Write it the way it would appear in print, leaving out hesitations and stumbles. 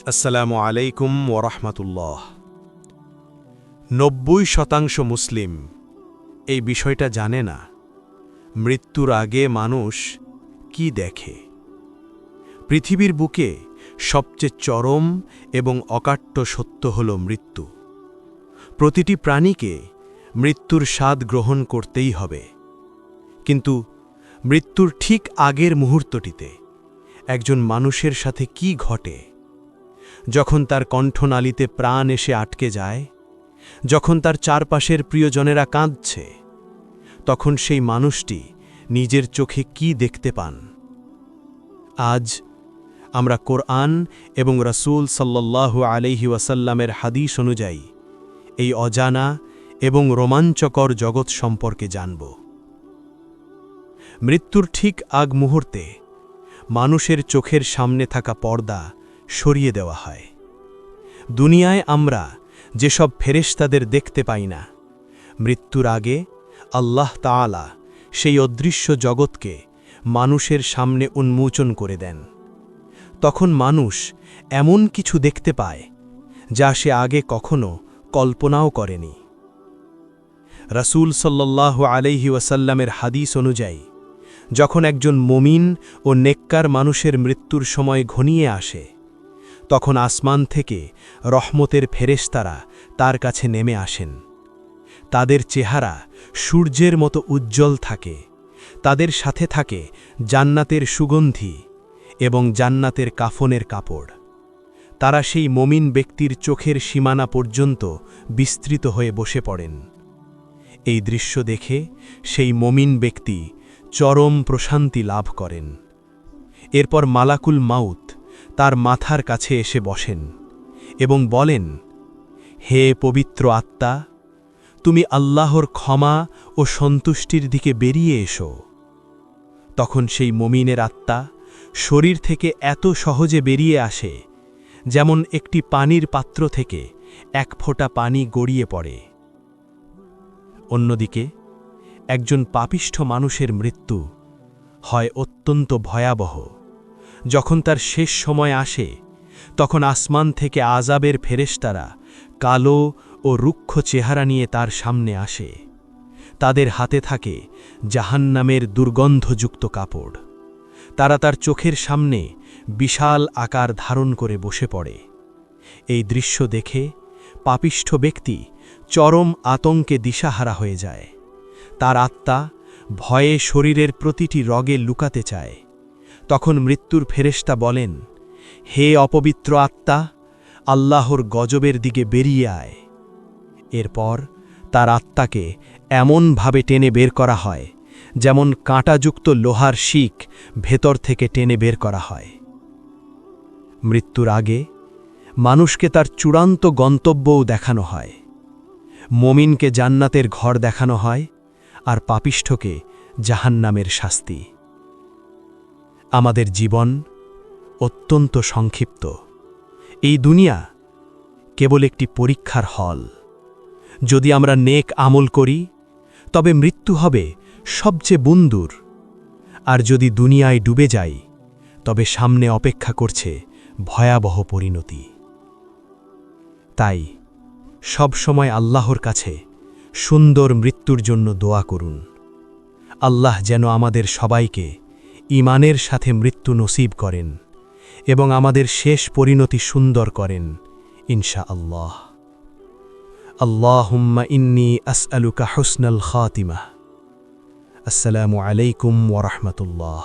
আসসালামু আলাইকুম ওরহমতুল্লাহ। ৯০% মুসলিম এই বিষয়টা জানে না, মৃত্যুর আগে মানুষ কি দেখে। পৃথিবীর বুকে সবচেয়ে চরম এবং অকাট্য সত্য হল মৃত্যু। প্রতিটি প্রাণীকে মৃত্যুর স্বাদ গ্রহণ করতেই হবে, কিন্তু মৃত্যুর ঠিক আগের মুহূর্তটিতে একজন মানুষের সাথে কি ঘটে, যখন তার কণ্ঠনালীতে প্রাণ এসে আটকে যায়, যখন তার চারপাশের প্রিয়জনেরা কাঁদছে, তখন সেই মানুষটি নিজের চোখে কি দেখতে পান। আজ আমরা কোরআন এবং রাসূল সাল্লাল্লাহু আলাইহি ওয়াসাল্লামের হাদিস অনুযায়ী এই অজানা এবং রোমাঞ্চকর জগৎ সম্পর্কে জানব। মৃত্যুর ঠিক আগ মুহূর্তে মানুষের চোখের সামনে থাকা পর্দা সরিয়ে দেওয়া হয়। দুনিয়ায় আমরা যেসব ফেরেশতাদের দেখতে পাই না, মৃত্যুর আগে আল্লাহ তাআলা সেই অদৃশ্য জগৎকে মানুষের সামনে উন্মোচন করে দেন। তখন মানুষ এমন কিছু দেখতে পায় যা সে আগে কখনো কল্পনাও করেনি। রাসূল সাল্লাল্লাহু আলাইহি ওয়াসাল্লামের হাদিস অনুযায়ী যখন একজন মুমিন ও নেককার মানুষের মৃত্যুর সময় ঘনিয়ে আসে, তখন আসমান থেকে রহমতের ফেরেশতারা তার কাছে নেমে আসেন। তাদের চেহারা সূর্যের মতো উজ্জ্বল থাকে, তাদের সাথে থাকে জান্নাতের সুগন্ধি এবং জান্নাতের কাফনের কাপড়। তারা সেই মুমিন ব্যক্তির চোখের সীমানা পর্যন্ত বিস্তৃত হয়ে বসে পড়েন। এই দৃশ্য দেখে সেই মুমিন ব্যক্তি চরম প্রশান্তি লাভ করেন। এরপর মালাকুল মাউত তার মাথার কাছে এসে বসেন এবং বলেন, হে পবিত্র আত্মা, তুমি আল্লাহর ক্ষমা ও সন্তুষ্টির দিকে বেরিয়ে এসো। তখন সেই মুমিনের আত্মা শরীর থেকে এত সহজে বেরিয়ে আসে যেমন একটি পানির পাত্র থেকে এক ফোঁটা পানি গড়িয়ে পড়ে। অন্যদিকে একজন পাপিষ্ঠ মানুষের মৃত্যু হয় অত্যন্ত ভয়াবহ। যখন তার শেষ সময় আসে, তখন আসমান থেকে আযাবের ফেরেশতারা কালো ও রুক্ষ চেহারা নিয়ে তার সামনে আসে। তাদের হাতে থাকে জাহান্নামের দুর্গন্ধযুক্ত কাপড়। তারা তার চোখের সামনে বিশাল আকার ধারণ করে বসে পড়ে। এই দৃশ্য দেখে পাপিষ্ঠ ব্যক্তি চরম আতঙ্কে দিশাহারা হয়ে যায়। তার আত্মা ভয়ে শরীরের প্রতিটি রগে লুকাতে চায়। তখন মৃত্যুর ফেরেশতা বলেন, হে অপবিত্র আত্মা, আল্লাহর গজবের দিকে বেরিয়ে আয়। এরপর তার আত্মাকে এমনভাবে টেনে বের করা হয় যেমন কাঁটাযুক্ত লোহার শিক ভেতর থেকে টেনে বের করা হয়। মৃত্যুর আগে মানুষকে তার চূড়ান্ত গন্তব্যও দেখানো হয়। মুমিনকে জান্নাতের ঘর দেখানো হয়, আর পাপিষ্ঠকে জাহান্নামের শাস্তি। আমাদের জীবন অত্যন্ত সংক্ষিপ্ত। এই দুনিয়া কেবল একটি পরীক্ষার হল। যদি আমরা নেক আমল করি, তবে মৃত্যু হবে সবচেয়ে বন্ধুর। আর যদি দুনিয়ায় ডুবে যাই, তবে সামনে অপেক্ষা করছে ভয়াবহ পরিণতি। তাই সব সময় আল্লাহর কাছে সুন্দর মৃত্যুর জন্য দোয়া করুন। আল্লাহ যেন আমাদের সবাইকে ঈমানের সাথে মৃত্যু নসিব করেন এবং আমাদের শেষ পরিণতি সুন্দর করেন, ইনশাআল্লাহ। আল্লাহুম্মা ইন্নী আসআলুকা হুসনাল খাতিমা। আসসালামু আলাইকুম ওয়া রাহমাতুল্লাহ।